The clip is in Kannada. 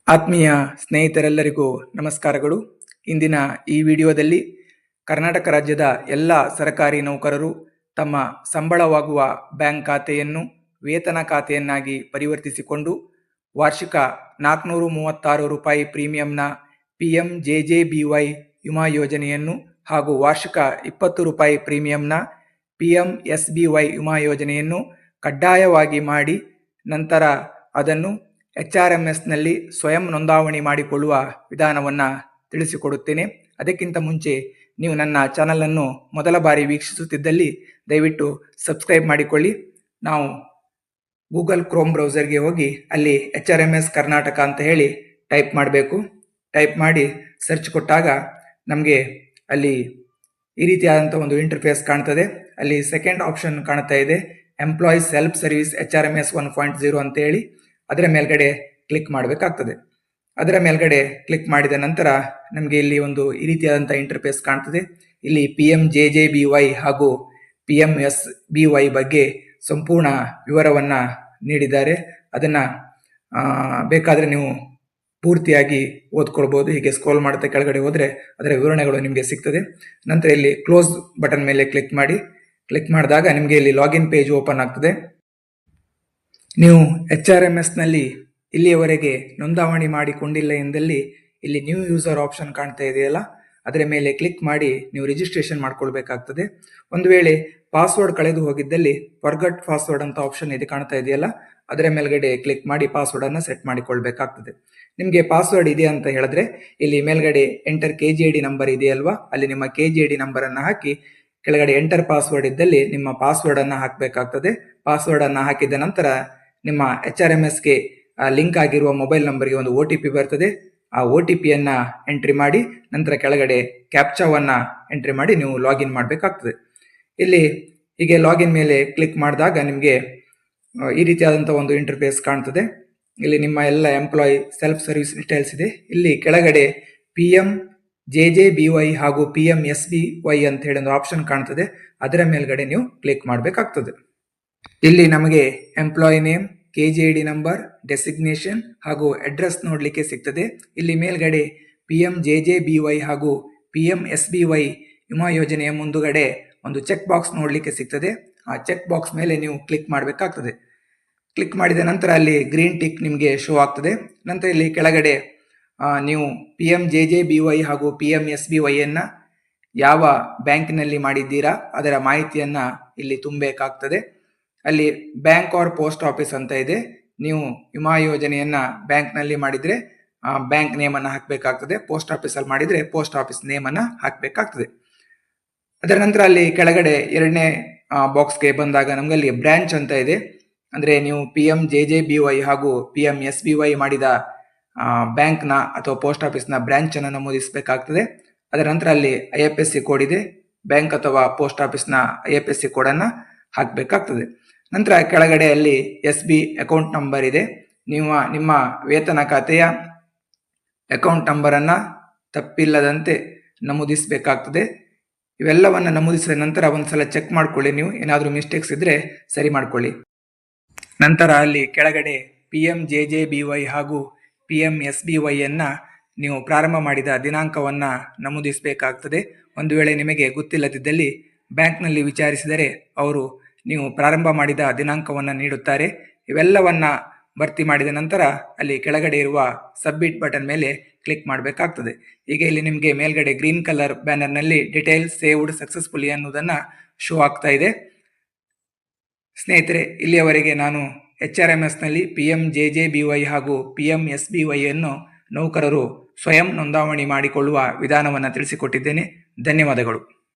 ಆತ್ಮೀಯ ಸ್ನೇಹಿತರೆಲ್ಲರಿಗೂ ನಮಸ್ಕಾರಗಳು. ಇಂದಿನ ಈ ವಿಡಿಯೋದಲ್ಲಿ ಕರ್ನಾಟಕ ರಾಜ್ಯದ ಎಲ್ಲ ಸರ್ಕಾರಿ ನೌಕರರು ತಮ್ಮ ಸಂಬಳವಾಗುವ ಬ್ಯಾಂಕ್ ಖಾತೆಯನ್ನು ವೇತನ ಖಾತೆಯನ್ನಾಗಿ ಪರಿವರ್ತಿಸಿಕೊಂಡು ವಾರ್ಷಿಕ 436 ರೂಪಾಯಿ ಪ್ರೀಮಿಯಂನ PMJJBY ವಿಮಾ ಯೋಜನೆಯನ್ನು ಹಾಗೂ ವಾರ್ಷಿಕ 20 ರೂಪಾಯಿ ಪ್ರೀಮಿಯಂನ PMSBY ವಿಮಾ ಯೋಜನೆಯನ್ನು ಕಡ್ಡಾಯವಾಗಿ ಮಾಡಿ ನಂತರ ಅದನ್ನು HRMSನಲ್ಲಿ ಸ್ವಯಂ ನೋಂದಾವಣಿ ಮಾಡಿಕೊಳ್ಳುವ ವಿಧಾನವನ್ನು ತಿಳಿಸಿಕೊಡುತ್ತೇನೆ. ಅದಕ್ಕಿಂತ ಮುಂಚೆ ನೀವು ನನ್ನ ಚಾನಲನ್ನು ಮೊದಲ ಬಾರಿ ವೀಕ್ಷಿಸುತ್ತಿದ್ದಲ್ಲಿ ದಯವಿಟ್ಟು ಸಬ್ಸ್ಕ್ರೈಬ್ ಮಾಡಿಕೊಳ್ಳಿ. ನಾವು ಗೂಗಲ್ ಕ್ರೋಮ್ ಬ್ರೌಸರ್ಗೆ ಹೋಗಿ ಅಲ್ಲಿ HRMS ಕರ್ನಾಟಕ ಅಂತ ಹೇಳಿ ಟೈಪ್ ಮಾಡಬೇಕು. ಟೈಪ್ ಮಾಡಿ ಸರ್ಚ್ ಕೊಟ್ಟಾಗ ನಮಗೆ ಅಲ್ಲಿ ಈ ರೀತಿಯಾದಂಥ ಒಂದು ಇಂಟರ್ಫೇಸ್ ಕಾಣ್ತದೆ. ಅಲ್ಲಿ ಸೆಕೆಂಡ್ ಆಪ್ಷನ್ ಕಾಣ್ತಾ ಇದೆ, ಎಂಪ್ಲಾಯೀಸ್ ಸೆಲ್ಫ್ ಸರ್ವಿಸ್ HRMS 1.0 ಅಂತ ಹೇಳಿ. ಅದರ ಮೇಲ್ಗಡೆ ಕ್ಲಿಕ್ ಮಾಡಬೇಕಾಗ್ತದೆ. ಅದರ ಮೇಲ್ಗಡೆ ಕ್ಲಿಕ್ ಮಾಡಿದ ನಂತರ ನಮಗೆ ಇಲ್ಲಿ ಒಂದು ಈ ರೀತಿಯಾದಂಥ ಇಂಟರ್ಫೇಸ್ ಕಾಣ್ತದೆ. ಇಲ್ಲಿ PMJJBY ಹಾಗೂ PMSBY ಬಗ್ಗೆ ಸಂಪೂರ್ಣ ವಿವರವನ್ನು ನೀಡಿದ್ದಾರೆ. ಅದನ್ನು ಬೇಕಾದರೆ ನೀವು ಪೂರ್ತಿಯಾಗಿ ಓದ್ಕೊಳ್ಬೋದು. ಹೀಗೆ ಸ್ಕ್ರೋಲ್ ಮಾಡುತ್ತಾ ಕೆಳಗಡೆ ಹೋದರೆ ಅದರ ವಿವರಣೆಗಳು ನಿಮಗೆ ಸಿಗ್ತದೆ. ನಂತರ ಇಲ್ಲಿ ಕ್ಲೋಸ್ ಬಟನ್ ಮೇಲೆ ಕ್ಲಿಕ್ ಮಾಡಿ. ಕ್ಲಿಕ್ ಮಾಡಿದಾಗ ನಿಮಗೆ ಇಲ್ಲಿ ಲಾಗಿನ್ ಪೇಜ್ ಓಪನ್ ಆಗ್ತದೆ. ನೀವು HRMSನಲ್ಲಿ ಇಲ್ಲಿಯವರೆಗೆ ನೋಂದಾವಣಿ ಮಾಡಿಕೊಂಡಿಲ್ಲ ಎಂದಲ್ಲಿ ಇಲ್ಲಿ ನ್ಯೂ ಯೂಸರ್ ಆಪ್ಷನ್ ಕಾಣ್ತಾ ಇದೆಯಲ್ಲ, ಅದರ ಮೇಲೆ ಕ್ಲಿಕ್ ಮಾಡಿ ನೀವು ರಿಜಿಸ್ಟ್ರೇಷನ್ ಮಾಡ್ಕೊಳ್ಬೇಕಾಗ್ತದೆ. ಒಂದು ವೇಳೆ ಪಾಸ್ವರ್ಡ್ ಕಳೆದು ಹೋಗಿದ್ದಲ್ಲಿ ಫರ್ಗಟ್ ಪಾಸ್ವರ್ಡ್ ಅಂತ ಆಪ್ಷನ್ ಇದೆ ಕಾಣ್ತಾ ಇದೆಯಲ್ಲ, ಅದರ ಮೇಲ್ಗಡೆ ಕ್ಲಿಕ್ ಮಾಡಿ ಪಾಸ್ವರ್ಡನ್ನು ಸೆಟ್ ಮಾಡಿಕೊಳ್ಬೇಕಾಗ್ತದೆ. ನಿಮಗೆ ಪಾಸ್ವರ್ಡ್ ಇದೆ ಅಂತ ಹೇಳಿದ್ರೆ ಇಲ್ಲಿ ಮೇಲ್ಗಡೆ ಎಂಟರ್ KGID ನಂಬರ್ ಇದೆಯಲ್ವಾ, ಅಲ್ಲಿ ನಿಮ್ಮ KGID ನಂಬರನ್ನು ಹಾಕಿ ಕೆಳಗಡೆ ಎಂಟರ್ ಪಾಸ್ವರ್ಡ್ ಇದ್ದಲ್ಲಿ ನಿಮ್ಮ ಪಾಸ್ವರ್ಡನ್ನು ಹಾಕಬೇಕಾಗ್ತದೆ. ಪಾಸ್ವರ್ಡನ್ನು ಹಾಕಿದ ನಂತರ ನಿಮ್ಮ HRMSಗೆ ಲಿಂಕ್ ಆಗಿರುವ ಮೊಬೈಲ್ ನಂಬರ್ಗೆ ಒಂದು OTP ಬರ್ತದೆ. ಆ OTPಯನ್ನು ಎಂಟ್ರಿ ಮಾಡಿ ನಂತರ ಕೆಳಗಡೆ ಕ್ಯಾಪ್ಚಾವನ್ನು ಎಂಟ್ರಿ ಮಾಡಿ ನೀವು ಲಾಗಿನ್ ಮಾಡಬೇಕಾಗ್ತದೆ. ಇಲ್ಲಿ ಹೀಗೆ ಲಾಗಿನ್ ಮೇಲೆ ಕ್ಲಿಕ್ ಮಾಡಿದಾಗ ನಿಮಗೆ ಈ ರೀತಿಯಾದಂಥ ಒಂದು ಇಂಟರ್ಫೇಸ್ ಕಾಣ್ತದೆ. ಇಲ್ಲಿ ನಿಮ್ಮ ಎಲ್ಲ ಎಂಪ್ಲಾಯಿ ಸೆಲ್ಫ್ ಸರ್ವಿಸ್ ಡೀಟೇಲ್ಸ್ ಇದೆ. ಇಲ್ಲಿ ಕೆಳಗಡೆ PMJJBY ಹಾಗೂ PMSBY ಅಂತ ಹೇಳಿ ಒಂದು ಆಪ್ಷನ್ ಕಾಣ್ತದೆ. ಅದರ ಮೇಲ್ಗಡೆ ನೀವು ಕ್ಲಿಕ್ ಮಾಡಬೇಕಾಗ್ತದೆ. ಇಲ್ಲಿ ನಮಗೆ employee name, KGID number, designation ಹಾಗೂ ಅಡ್ರೆಸ್ ನೋಡಲಿಕ್ಕೆ ಸಿಗ್ತದೆ. ಇಲ್ಲಿ ಮೇಲ್ಗಡೆ PMJJBY ಹಾಗೂ PMSBY ವಿಮಾ ಯೋಜನೆಯ ಮುಂದುಗಡೆ ಒಂದು ಚೆಕ್ ಬಾಕ್ಸ್ ನೋಡಲಿಕ್ಕೆ ಸಿಗ್ತದೆ. ಆ ಚೆಕ್ ಬಾಕ್ಸ್ ಮೇಲೆ ನೀವು ಕ್ಲಿಕ್ ಮಾಡಬೇಕಾಗ್ತದೆ. ಕ್ಲಿಕ್ ಮಾಡಿದ ನಂತರ ಅಲ್ಲಿ ಗ್ರೀನ್ ಟಿಕ್ ನಿಮಗೆ ಶೋ ಆಗ್ತದೆ. ನಂತರ ಇಲ್ಲಿ ಕೆಳಗಡೆ ನೀವು PMJJBY ಹಾಗೂ PMSBYಯನ್ನು ಯಾವ ಬ್ಯಾಂಕಿನಲ್ಲಿ ಮಾಡಿದ್ದೀರಾ ಅದರ ಮಾಹಿತಿಯನ್ನು ಇಲ್ಲಿ ತುಂಬಬೇಕಾಗ್ತದೆ. ಅಲ್ಲಿ ಬ್ಯಾಂಕ್ ಆರ್ ಪೋಸ್ಟ್ ಆಫೀಸ್ ಅಂತ ಇದೆ. ನೀವು ವಿಮಾ ಯೋಜನೆಯನ್ನು ಬ್ಯಾಂಕ್ನಲ್ಲಿ ಮಾಡಿದರೆ ಬ್ಯಾಂಕ್ ನೇಮನ್ನು ಹಾಕಬೇಕಾಗ್ತದೆ. ಪೋಸ್ಟ್ ಆಫೀಸಲ್ಲಿ ಮಾಡಿದರೆ ಪೋಸ್ಟ್ ಆಫೀಸ್ ನೇಮನ್ನು ಹಾಕಬೇಕಾಗ್ತದೆ. ಅದರ ನಂತರ ಅಲ್ಲಿ ಕೆಳಗಡೆ ಎರಡನೇ ಬಾಕ್ಸ್ಗೆ ಬಂದಾಗ ನಮಗೆ ಅಲ್ಲಿ ಬ್ರಾಂಚ್ ಅಂತ ಇದೆ. ಅಂದರೆ ನೀವು PMJJBY ಹಾಗೂ PMSBY ಮಾಡಿದ ಬ್ಯಾಂಕ್ನ ಅಥವಾ ಪೋಸ್ಟ್ ಆಫೀಸ್ನ ಬ್ರಾಂಚನ್ನು ನಮೂದಿಸಬೇಕಾಗ್ತದೆ. ಅದರ ನಂತರ ಅಲ್ಲಿ IFSC ಕೋಡ್ ಇದೆ. ಬ್ಯಾಂಕ್ ಅಥವಾ ಪೋಸ್ಟ್ ಆಫೀಸ್ನ IFSC ಕೋಡನ್ನು ಹಾಕಬೇಕಾಗ್ತದೆ. ನಂತರ ಕೆಳಗಡೆ ಅಲ್ಲಿ SB ಅಕೌಂಟ್ ನಂಬರ್ ಇದೆ. ನೀವು ನಿಮ್ಮ ವೇತನ ಖಾತೆಯ ಅಕೌಂಟ್ ನಂಬರನ್ನು ತಪ್ಪಿಲ್ಲದಂತೆ ನಮೂದಿಸಬೇಕಾಗ್ತದೆ. ಇವೆಲ್ಲವನ್ನು ನಮೂದಿಸಿದ ನಂತರ ಒಂದ್ಸಲ ಚೆಕ್ ಮಾಡ್ಕೊಳ್ಳಿ. ನೀವು ಏನಾದರೂ ಮಿಸ್ಟೇಕ್ಸ್ ಇದ್ದರೆ ಸರಿ ಮಾಡ್ಕೊಳ್ಳಿ. ನಂತರ ಅಲ್ಲಿ ಕೆಳಗಡೆ PMJJBY ಹಾಗೂ PMSBYಯನ್ನು ನೀವು ಪ್ರಾರಂಭ ಮಾಡಿದ ದಿನಾಂಕವನ್ನು ನಮೂದಿಸಬೇಕಾಗ್ತದೆ. ಒಂದು ವೇಳೆ ನಿಮಗೆ ಗೊತ್ತಿಲ್ಲದಿದ್ದಲ್ಲಿ ಬ್ಯಾಂಕ್ನಲ್ಲಿ ವಿಚಾರಿಸಿದರೆ ಅವರು ನೀವು ಪ್ರಾರಂಭ ಮಾಡಿದ ದಿನಾಂಕವನ್ನು ನೀಡುತ್ತಾರೆ. ಇವೆಲ್ಲವನ್ನು ಭರ್ತಿ ಮಾಡಿದ ನಂತರ ಅಲ್ಲಿ ಕೆಳಗಡೆ ಇರುವ ಸಬ್ಮಿಟ್ ಬಟನ್ ಮೇಲೆ ಕ್ಲಿಕ್ ಮಾಡಬೇಕಾಗ್ತದೆ. ಈಗ ಇಲ್ಲಿ ನಿಮಗೆ ಮೇಲ್ಗಡೆ ಗ್ರೀನ್ ಕಲರ್ ಬ್ಯಾನರ್ನಲ್ಲಿ ಡಿಟೇಲ್ಸ್ ಸೇವ್ಡ್ ಸಕ್ಸಸ್ಫುಲಿ ಅನ್ನೋದನ್ನು ಶೋ ಆಗ್ತಾ ಇದೆ. ಸ್ನೇಹಿತರೆ, ಇಲ್ಲಿಯವರೆಗೆ ನಾನು HRMSನಲ್ಲಿ PMJJBY ಹಾಗೂ PMSBYಯನ್ನು ನೌಕರರು ಸ್ವಯಂ ನೋಂದಾವಣಿ ಮಾಡಿಕೊಳ್ಳುವ ವಿಧಾನವನ್ನು ತಿಳಿಸಿಕೊಟ್ಟಿದ್ದೇನೆ. ಧನ್ಯವಾದಗಳು.